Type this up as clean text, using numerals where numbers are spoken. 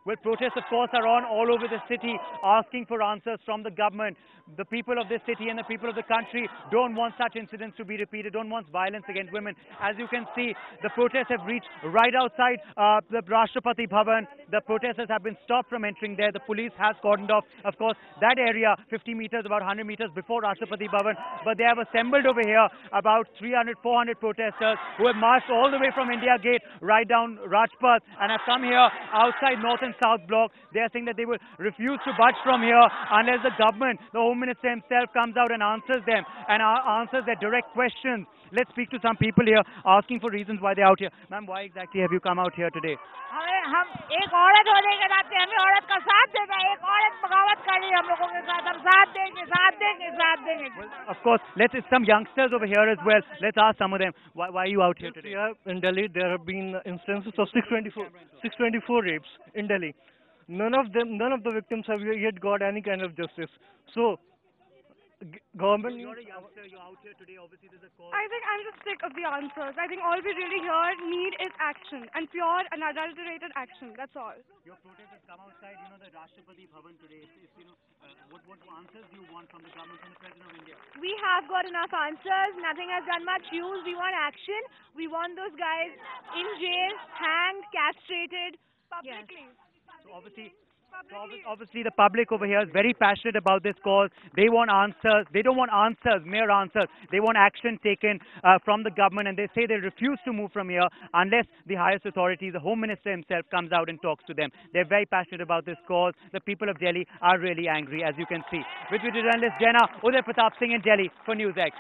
Well, protests, of course, are on all over the city, asking for answers from the government. The people of this city and the people of the country don't want such incidents to be repeated, don't want violence against women. As you can see, the protests have reached right outside the Rashtrapati Bhavan. The protesters have been stopped from entering there. The police has cordoned off, of course, that area, 50 meters, about 100 meters before Rashtrapati Bhavan. But they have assembled over here about 300, 400 protesters who have marched all the way from India Gate right down Rajpath and have come here outside North and South Block. They are saying that they will refuse to budge from here unless the government, the Home Minister himself, comes out and answers them and answers their direct questions. Let's speak to some people here asking for reasons why they're out here. Ma'am, why exactly have you come out here today? हम एक औरत होने के नाते हमें औरत का साथ देना है. एक औरत बगावत कर रही है हम लोगों के साथ. हम साथ देंगे, साथ देंगे, साथ देंगे. Well, of course, let's some youngsters over here as well. Let's ask some of them. Why are you out here today? Yeah, in Delhi there have been instances of 624 rapes in Delhi. None of the victims have yet got any kind of justice. So, government. You're a youngster. You're out here today. Obviously, there's a call. I think I'm just sick of the answers. I think all we really here need is action and pure, unadulterated action. That's all. Your protesters come outside, the Rashtrapati Bhavan today. What answers do you want from the government, from the President of India? We have got enough answers. Nothing has done much use. We want action. We want those guys in jail, hanged, castrated. Publicly. So obviously the public over here is very passionate about this cause. They want answers. They don't want answers, mere answers. They want action taken from the government, and they say they refuse to move from here unless the highest authority, the Home Minister himself, comes out and talks to them. They're very passionate about this cause. The people of Delhi are really angry, as you can see. With video journalist Jenna, Uday Pratap Singh in Delhi for NewsX.